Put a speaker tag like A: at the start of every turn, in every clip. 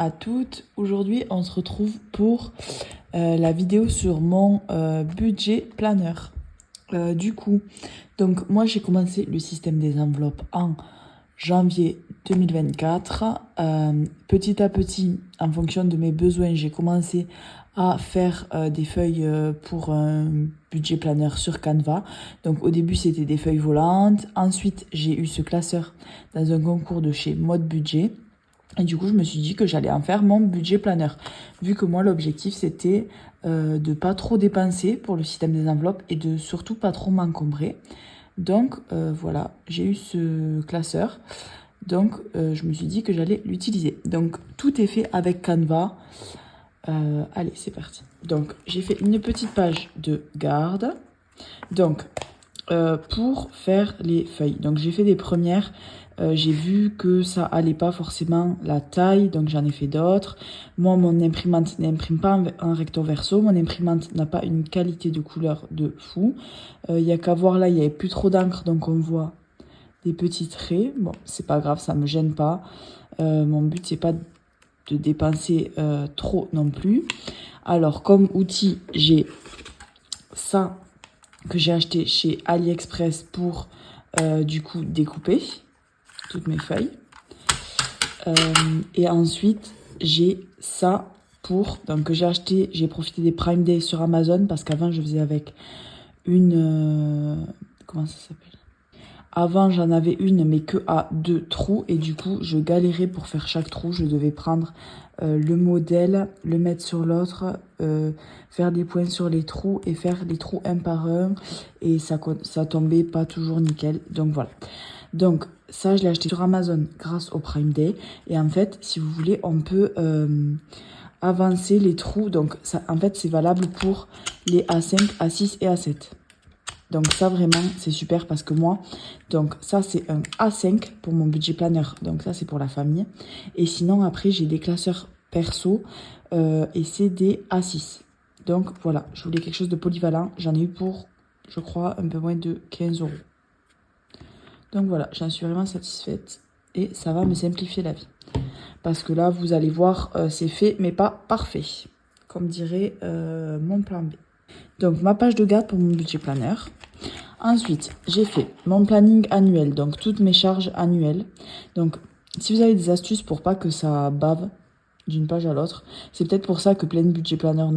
A: à toutes. Aujourd'hui, on se retrouve pour la vidéo sur mon budget planner. Donc moi j'ai commencé le système des enveloppes en janvier 2024. Petit à petit, en fonction de mes besoins, j'ai commencé à faire des feuilles pour un budget planner sur Canva. Donc au début c'était des feuilles volantes. Ensuite j'ai eu ce classeur dans un concours de chez Mode Budget. Et du coup, je me suis dit que j'allais en faire mon budget planner. Vu que moi, l'objectif, c'était de pas trop dépenser pour le système des enveloppes et de surtout pas trop m'encombrer. Donc, voilà, j'ai eu ce classeur. Donc, je me suis dit que j'allais l'utiliser. Donc, tout est fait avec Canva. Allez, c'est parti. Donc, j'ai fait une petite page de garde. Donc, pour faire les feuilles. Donc, j'ai fait des premières. J'ai vu que ça allait pas forcément la taille, donc j'en ai fait d'autres. Moi, mon imprimante n'imprime pas en recto verso. Mon imprimante n'a pas une qualité de couleur de fou. Il y a qu'à voir là, il n'y avait plus trop d'encre, donc on voit des petits traits. Bon, c'est pas grave, ça me gêne pas. Mon but, c'est pas de dépenser trop non plus. Alors, comme outil, j'ai ça que j'ai acheté chez AliExpress pour du coup découper toutes mes feuilles. Et ensuite, j'ai ça pour... Donc, j'ai acheté, j'ai profité des Prime Day sur Amazon parce qu'avant, je faisais avec une... comment ça s'appelle? Avant, j'en avais une, mais que à 2 trous. Et du coup, je galérais pour faire chaque trou. Je devais prendre le modèle, le mettre sur l'autre, faire des points sur les trous et faire les trous un par un. Et ça tombait pas toujours nickel. Donc, voilà. Donc, ça, je l'ai acheté sur Amazon grâce au Prime Day. Et en fait, si vous voulez, on peut avancer les trous. Donc, ça, en fait, c'est valable pour les A5, A6 et A7. Donc, ça, vraiment, c'est super parce que moi, donc, ça, c'est un A5 pour mon budget planner. Donc, ça, c'est pour la famille. Et sinon, après, j'ai des classeurs perso et c'est des A6. Donc, voilà, je voulais quelque chose de polyvalent. J'en ai eu pour, je crois, un peu moins de 15 €. Donc voilà, j'en suis vraiment satisfaite et ça va me simplifier la vie. Parce que là, vous allez voir, c'est fait, mais pas parfait. Comme dirait mon plan B. Donc, ma page de garde pour mon budget planner. Ensuite, j'ai fait mon planning annuel, donc toutes mes charges annuelles. Donc, si vous avez des astuces pour pas que ça bave d'une page à l'autre, c'est peut-être pour ça que plein de budget planner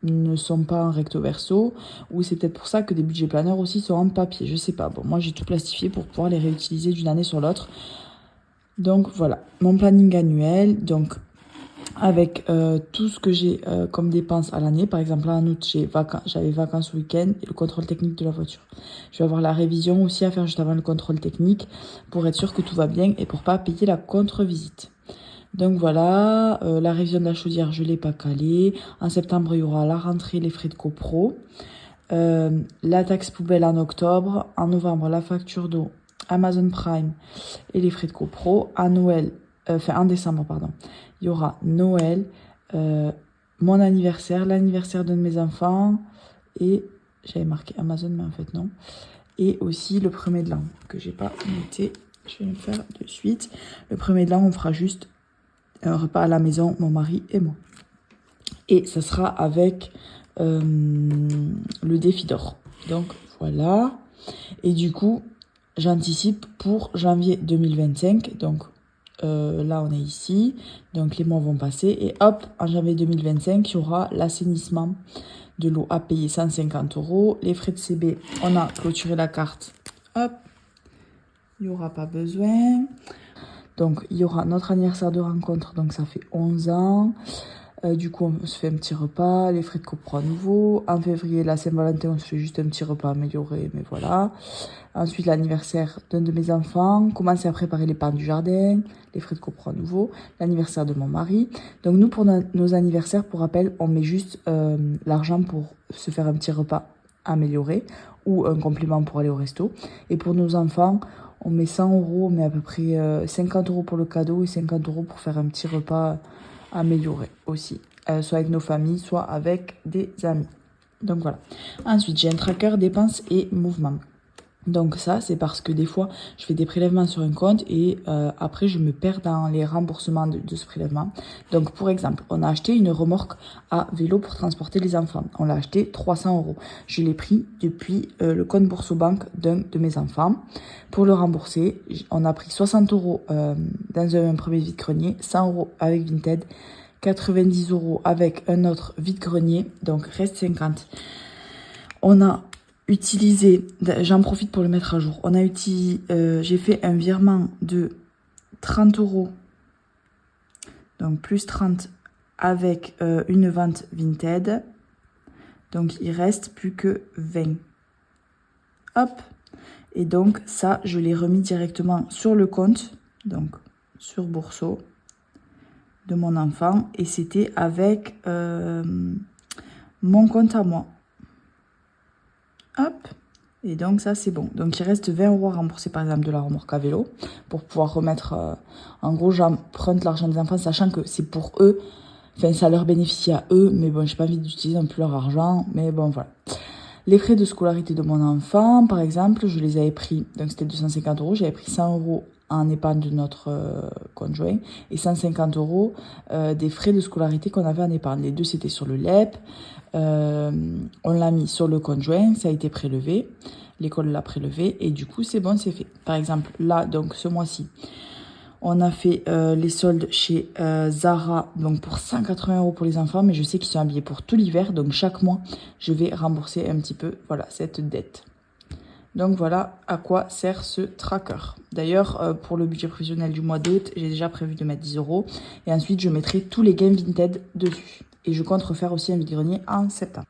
A: ne sont pas en recto verso, ou c'est peut-être pour ça que des budgets planners aussi sont en papier, je sais pas. Bon, moi j'ai tout plastifié pour pouvoir les réutiliser d'une année sur l'autre. Donc voilà, mon planning annuel, donc avec tout ce que j'ai comme dépenses à l'année. Par exemple, là en août, j'avais vacances week-end et le contrôle technique de la voiture. Je vais avoir la révision aussi à faire juste avant le contrôle technique pour être sûr que tout va bien et pour pas payer la contre-visite. Donc voilà, la révision de la chaudière, je ne l'ai pas calée. En septembre, il y aura la rentrée, les frais de copro. La taxe poubelle en octobre. En novembre, la facture d'eau, Amazon Prime et les frais de copro. En décembre, pardon, il y aura Noël, mon anniversaire, l'anniversaire d'un de mes enfants. Et j'avais marqué Amazon, mais en fait non. Et aussi le 1er de l'an, que j'ai pas noté. Je vais le faire de suite. Le 1er de l'an, on fera juste un repas à la maison, mon mari et moi. Et ça sera avec le défi d'or. Donc voilà. Et du coup, j'anticipe pour janvier 2025. Donc là, on est ici. Donc les mois vont passer. Et hop, en janvier 2025, il y aura l'assainissement de l'eau à payer 150 €. Les frais de CB, on a clôturé la carte. Hop, il n'y aura pas besoin. Donc, il y aura notre anniversaire de rencontre, donc ça fait 11 ans. Du coup, on se fait un petit repas, les frais de copro à nouveau. En février, la Saint-Valentin, on se fait juste un petit repas amélioré, mais voilà. Ensuite, l'anniversaire d'un de mes enfants. Commencer à préparer les pans du jardin, les frais de copro à nouveau. L'anniversaire de mon mari. Donc, nous, pour nos anniversaires, pour rappel, on met juste l'argent pour se faire un petit repas amélioré ou un complément pour aller au resto. Et pour nos enfants, on met 100 €, on met à peu près 50 € pour le cadeau et 50 € pour faire un petit repas amélioré aussi. Soit avec nos familles, soit avec des amis. Donc voilà. Ensuite, j'ai un tracker dépenses et mouvements. Donc ça, c'est parce que des fois, je fais des prélèvements sur un compte et après, je me perds dans les remboursements de ce prélèvement. Donc, pour exemple, on a acheté une remorque à vélo pour transporter les enfants. On l'a acheté 300 €. Je l'ai pris depuis le compte Boursorama d'un de mes enfants. Pour le rembourser, on a pris 60 € dans un premier vide-grenier, 100 € avec Vinted, 90 € avec un autre vide-grenier, donc reste 50. On a utilisé, j'en profite pour le mettre à jour, j'ai fait un virement de 30 €, donc plus 30 avec une vente Vinted, donc il reste plus que 20. Hop, et donc ça, je l'ai remis directement sur le compte, donc sur Bourso de mon enfant, et c'était avec mon compte à moi. Hop, et donc ça c'est bon. Donc il reste 20 € à rembourser par exemple de la remorque à vélo pour pouvoir remettre, en gros j'emprunte l'argent des enfants sachant que c'est pour eux, enfin ça leur bénéficie à eux, mais bon j'ai pas envie d'utiliser non plus leur argent, mais bon voilà. Les frais de scolarité de mon enfant par exemple, je les avais pris, donc c'était 250 €, j'avais pris 100 € en épargne de notre conjoint et 150 € des frais de scolarité qu'on avait en épargne. Les deux c'était sur le LEP. On l'a mis sur le conjoint, ça a été prélevé, l'école l'a prélevé et du coup c'est bon, c'est fait. Par exemple là, donc ce mois-ci, on a fait les soldes chez Zara, donc pour 180 € pour les enfants, mais je sais qu'ils sont habillés pour tout l'hiver, donc chaque mois je vais rembourser un petit peu, voilà, cette dette. Donc voilà à quoi sert ce tracker. D'ailleurs, pour le budget prévisionnel du mois d'août, j'ai déjà prévu de mettre 10 € et ensuite je mettrai tous les gains Vinted dessus. Et je compte refaire aussi un vide-grenier en septembre.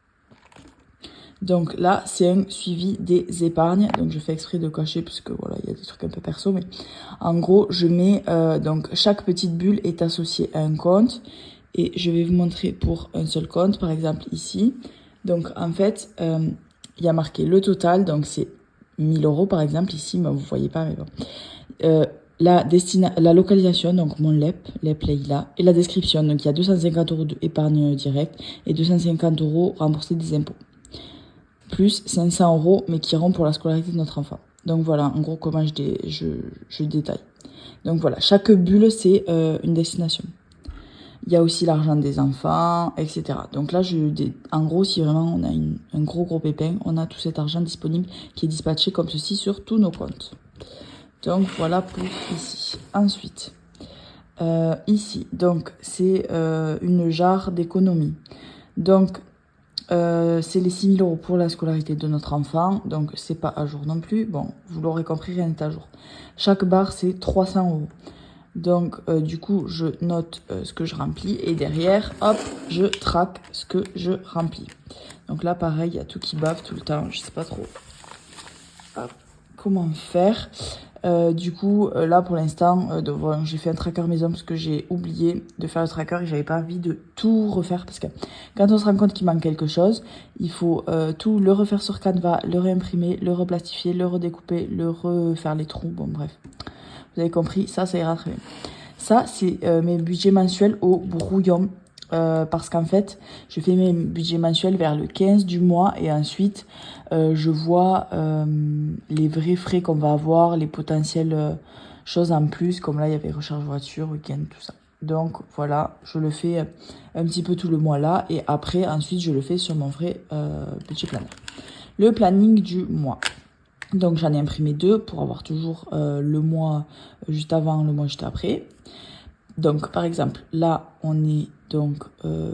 A: Donc là, c'est un suivi des épargnes. Donc je fais exprès de cocher parce que voilà, il y a des trucs un peu perso. Mais en gros, je mets donc chaque petite bulle est associée à un compte. Et je vais vous montrer pour un seul compte, par exemple ici. Donc en fait, il y a marqué le total. Donc c'est 1000 € par exemple ici. Mais vous voyez pas, mais bon. La localisation, donc mon LEP Leïla, et la description. Donc il y a 250 € d'épargne directe et 250 € remboursés des impôts. Plus 500 € mais qui iront pour la scolarité de notre enfant. Donc voilà, en gros, comment je détaille. Donc voilà, chaque bulle, c'est une destination. Il y a aussi l'argent des enfants, etc. Donc là, en gros, si vraiment on a un gros pépin, on a tout cet argent disponible qui est dispatché comme ceci sur tous nos comptes. Donc voilà pour ici. Ensuite, ici, donc c'est une jarre d'économie. Donc c'est les 6 000 € pour la scolarité de notre enfant. Donc c'est pas à jour non plus. Bon, vous l'aurez compris, rien n'est à jour. Chaque barre c'est 300 €. Donc du coup je note ce que je remplis et derrière hop je traque ce que je remplis. Donc là pareil, il y a tout qui bave tout le temps, je sais pas trop comment faire. Du coup, là pour l'instant, voilà, j'ai fait un tracker maison parce que j'ai oublié de faire le tracker et j'avais pas envie de tout refaire parce que quand on se rend compte qu'il manque quelque chose, il faut tout le refaire sur Canva, le réimprimer, le replastifier, le redécouper, le refaire les trous. Bon, bref, vous avez compris, ça ira très bien. Ça, c'est mes budgets mensuels au brouillon. Parce qu'en fait, je fais mes budgets mensuels vers le 15 du mois et ensuite, je vois les vrais frais qu'on va avoir, les potentielles choses en plus, comme là, il y avait recharge voiture, week-end, tout ça. Donc voilà, je le fais un petit peu tout le mois là et après, ensuite, je le fais sur mon vrai budget planner. Le planning du mois. Donc j'en ai imprimé 2 pour avoir toujours le mois juste avant, le mois juste après. Donc, par exemple, là, on est donc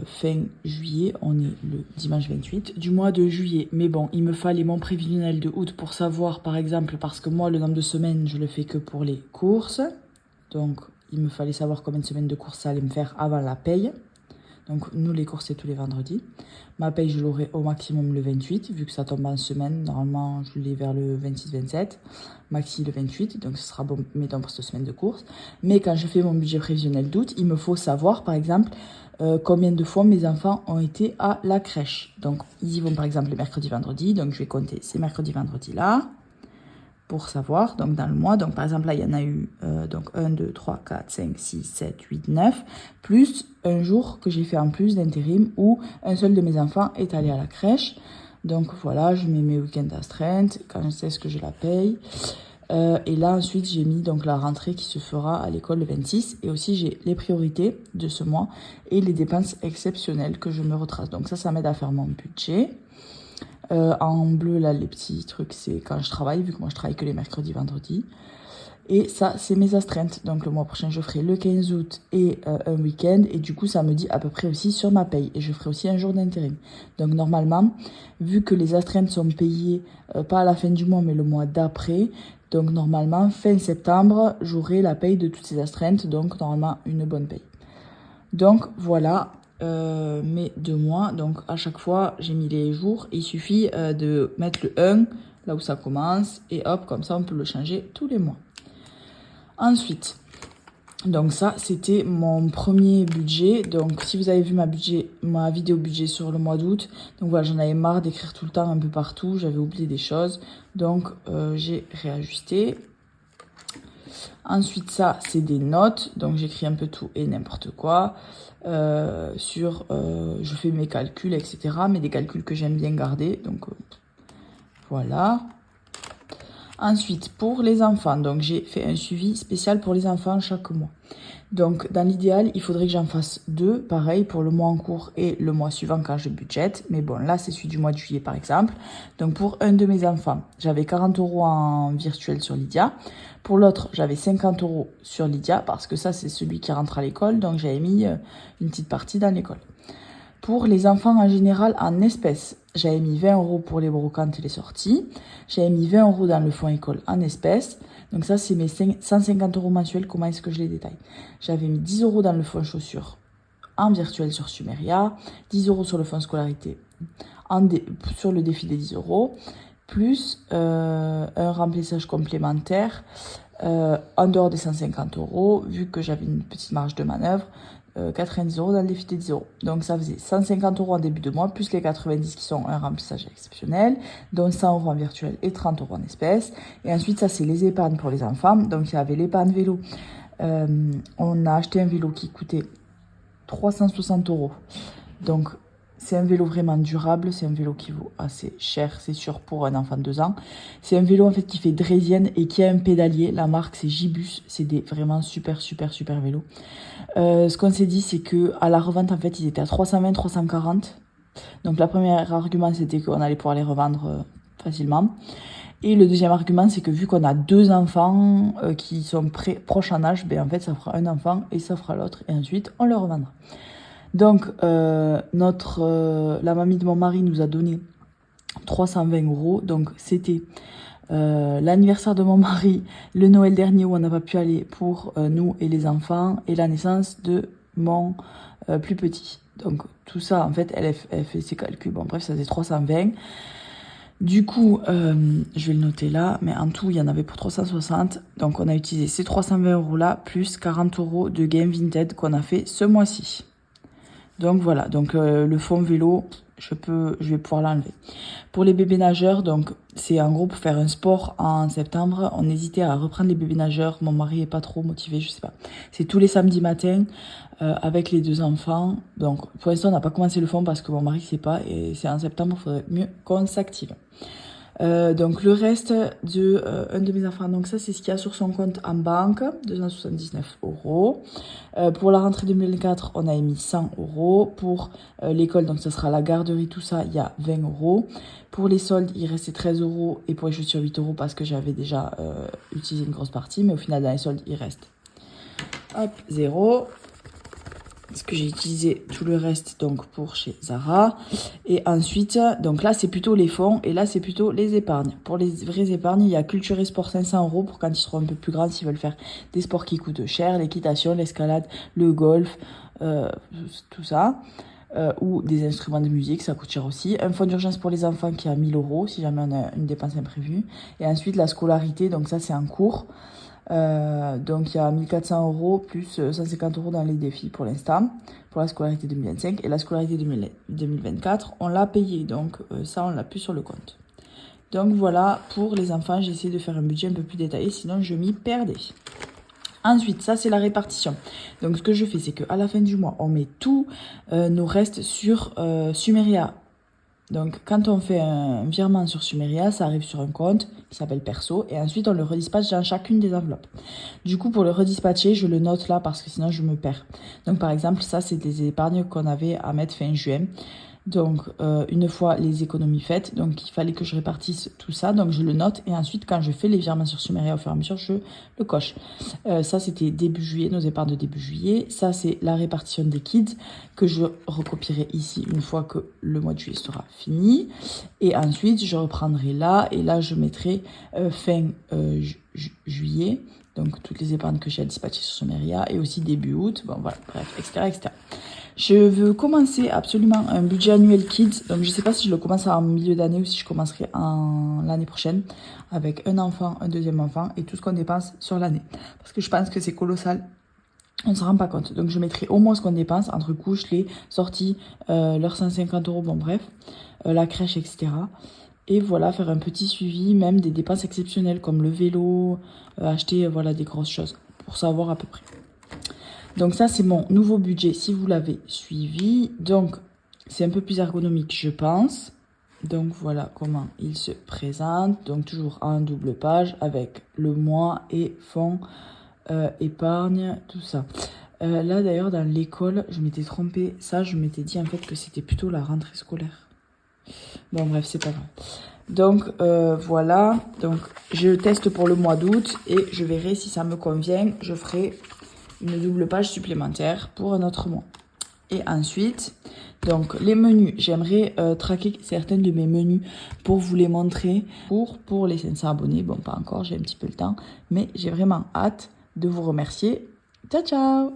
A: fin juillet, on est le dimanche 28 du mois de juillet. Mais bon, il me fallait mon prévisionnel de août pour savoir, par exemple, parce que moi, le nombre de semaines, je le fais que pour les courses. Donc, il me fallait savoir combien de semaines de courses ça allait me faire avant la paye. Donc, nous, les courses, c'est tous les vendredis. Ma paye, je l'aurai au maximum le 28, vu que ça tombe en semaine. Normalement, je l'ai vers le 26-27. Maxi le 28, donc ce sera bon, mettons, pour cette semaine de courses. Mais quand je fais mon budget prévisionnel d'août, il me faut savoir, par exemple, combien de fois mes enfants ont été à la crèche. Donc, ils y vont, par exemple, les mercredis, vendredis. Donc, je vais compter ces mercredis, vendredis-là. Pour savoir, donc dans le mois, donc par exemple là il y en a eu donc 1, 2, 3, 4, 5, 6, 7, 8, 9, plus un jour que j'ai fait en plus d'intérim où un seul de mes enfants est allé à la crèche. Donc voilà, je mets mes week-ends astreintes quand je sais ce que je la paye. Et là ensuite j'ai mis donc la rentrée qui se fera à l'école le 26 et aussi j'ai les priorités de ce mois et les dépenses exceptionnelles que je me retrace. Donc ça m'aide à faire mon budget. En bleu là les petits trucs c'est quand je travaille vu que moi je travaille que les mercredis, vendredis. Et ça, c'est mes astreintes. Donc, le mois prochain, je ferai le 15 août et un week-end. Et du coup, ça me dit à peu près aussi sur ma paye. Et je ferai aussi un jour d'intérim. Donc, normalement, vu que les astreintes sont payées, pas à la fin du mois, mais le mois d'après. Donc, normalement, fin septembre, j'aurai la paye de toutes ces astreintes. Donc, normalement, une bonne paye. Donc, voilà mes 2 mois. Donc, à chaque fois, j'ai mis les jours. Il suffit de mettre le 1, là où ça commence. Et hop, comme ça, on peut le changer tous les mois. Ensuite, donc ça, c'était mon premier budget. Donc, si vous avez vu ma vidéo budget sur le mois d'août, donc voilà, j'en avais marre d'écrire tout le temps un peu partout. J'avais oublié des choses. Donc, j'ai réajusté. Ensuite, ça, c'est des notes. Donc, j'écris un peu tout et n'importe quoi. Je fais mes calculs, etc. Mais des calculs que j'aime bien garder. Donc, voilà. Ensuite, pour les enfants, donc j'ai fait un suivi spécial pour les enfants chaque mois. Donc, dans l'idéal, il faudrait que j'en fasse 2, pareil, pour le mois en cours et le mois suivant quand je budgète. Mais bon, là, c'est celui du mois de juillet, par exemple. Donc, pour un de mes enfants, j'avais 40 € en virtuel sur Lydia. Pour l'autre, j'avais 50 € sur Lydia, parce que ça, c'est celui qui rentre à l'école. Donc, j'avais mis une petite partie dans l'école. Pour les enfants en général, en espèces, j'avais mis 20 € pour les brocantes et les sorties. J'avais mis 20 € dans le fonds école en espèces. Donc ça, c'est mes 150 € mensuels. Comment est-ce que je les détaille? J'avais mis 10 € dans le fonds chaussures en virtuel sur Sumeria, 10 € sur le fonds scolarité sur le défi des 10 €, plus un remplissage complémentaire en dehors des 150 €, vu que j'avais une petite marge de manœuvre. 90 € dans le défi des 10 €. Donc ça faisait 150 € en début de mois, plus les 90 qui sont un remplissage exceptionnel, dont 100 € en virtuel et 30 € en espèces. Et ensuite, ça c'est les épargnes pour les enfants. Donc il y avait l'épargne vélo. On a acheté un vélo qui coûtait 360 €. Donc c'est un vélo vraiment durable, c'est un vélo qui vaut assez cher, c'est sûr, pour un enfant de 2 ans. C'est un vélo en fait qui fait draisienne et qui a un pédalier. La marque c'est Gibus, c'est des vraiment super vélos. Ce qu'on s'est dit, c'est que à la revente, en fait, ils étaient à 320, 340. Donc, le premier argument, c'était qu'on allait pouvoir les revendre facilement. Et le deuxième argument, c'est que vu qu'on a 2 enfants qui sont proches en âge, ben, en fait, ça fera un enfant et ça fera l'autre. Et ensuite, on le revendra. Donc, la mamie de mon mari nous a donné 320 €. Donc, c'était l'anniversaire de mon mari, le Noël dernier où on n'a pas pu aller pour nous et les enfants, et la naissance de mon plus petit. Donc tout ça, en fait, elle fait ses calculs. Bon, bref, ça faisait 320. Du coup, je vais le noter là, mais en tout, il y en avait pour 360. Donc on a utilisé ces 320 € là, plus 40 € de Game Vinted qu'on a fait ce mois-ci. Donc voilà, donc le fond vélo, je vais pouvoir l'enlever. Pour les bébés nageurs, donc c'est en gros pour faire un sport en septembre. On hésitait à reprendre les bébés nageurs. Mon mari est pas trop motivé, je sais pas. C'est tous les samedis matins avec les 2 enfants. Donc pour l'instant, on n'a pas commencé le fond parce que mon mari sait pas et c'est en septembre, il faudrait mieux qu'on s'active. Donc le reste de un de mes enfants, donc ça c'est ce qu'il y a sur son compte en banque, 279 €. Pour la rentrée 2024, on a émis 100 €. Pour l'école, donc ça sera la garderie, tout ça, il y a 20 €. Pour les soldes, il restait 13 € et pour les chaussures 8 € parce que j'avais déjà utilisé une grosse partie, mais au final dans les soldes, il reste 0. Parce que j'ai utilisé tout le reste donc pour chez Zara. Et ensuite, donc là c'est plutôt les fonds et là c'est plutôt les épargnes. Pour les vraies épargnes, il y a culture et sport 500 € pour quand ils seront un peu plus grands, s'ils veulent faire des sports qui coûtent cher, l'équitation, l'escalade, le golf, tout ça. Ou des instruments de musique, ça coûte cher aussi. Un fonds d'urgence pour les enfants qui est à 1000 € si jamais on a une dépense imprévue. Et ensuite la scolarité, donc ça c'est en cours. Donc il y a 1400 € plus 150 € dans les défis pour l'instant, pour la scolarité 2025. Et la scolarité 2024, on l'a payé, donc ça on l'a plus sur le compte. Donc voilà, pour les enfants, j'ai essayé de faire un budget un peu plus détaillé, sinon je m'y perdais. Ensuite, ça c'est la répartition. Donc ce que je fais, c'est qu'à la fin du mois, on met tous nos restes sur Sumeria. Donc, quand on fait un virement sur Sumeria, ça arrive sur un compte qui s'appelle perso et ensuite on le redispatche dans chacune des enveloppes. Du coup, pour le redispatcher, je le note là parce que sinon je me perds. Donc, par exemple, ça, c'est des épargnes qu'on avait à mettre fin juin. Donc, une fois les économies faites, donc il fallait que je répartisse tout ça, donc je le note et ensuite quand je fais les virements sur Sumeria au fur et à mesure, je le coche. Ça, c'était début juillet, nos épargnes de début juillet. Ça, c'est la répartition des kids que je recopierai ici une fois que le mois de juillet sera fini. Et ensuite, je reprendrai là et là, je mettrai fin juillet, donc toutes les épargnes que j'ai à dispatcher sur Sumeria et aussi début août, bon voilà, bref, etc., etc. Je veux commencer absolument un budget annuel kids. Donc, je ne sais pas si je le commence en milieu d'année ou si je commencerai l'année prochaine avec un enfant, un deuxième enfant et tout ce qu'on dépense sur l'année. Parce que je pense que c'est colossal. On ne se rend pas compte. Donc, je mettrai au moins ce qu'on dépense entre couches, les sorties, leurs 150 €, bon bref, la crèche, etc. Et voilà, faire un petit suivi même des dépenses exceptionnelles comme le vélo, acheter voilà, des grosses choses pour savoir à peu près. Donc ça, c'est mon nouveau budget si vous l'avez suivi. Donc, c'est un peu plus ergonomique, je pense. Donc, voilà comment il se présente. Donc, toujours en double page avec le mois et fonds, épargne, tout ça. Là, d'ailleurs, dans l'école, je m'étais trompée. Ça, je m'étais dit en fait que c'était plutôt la rentrée scolaire. Bon, bref, c'est pas grave. Donc, voilà. Donc, je teste pour le mois d'août et je verrai si ça me convient. Je ferai une double page supplémentaire pour un autre mois. Et ensuite, donc les menus, j'aimerais traquer certains de mes menus pour vous les montrer pour les 500 abonnés. Bon, pas encore, j'ai un petit peu le temps, mais j'ai vraiment hâte de vous remercier. Ciao, ciao!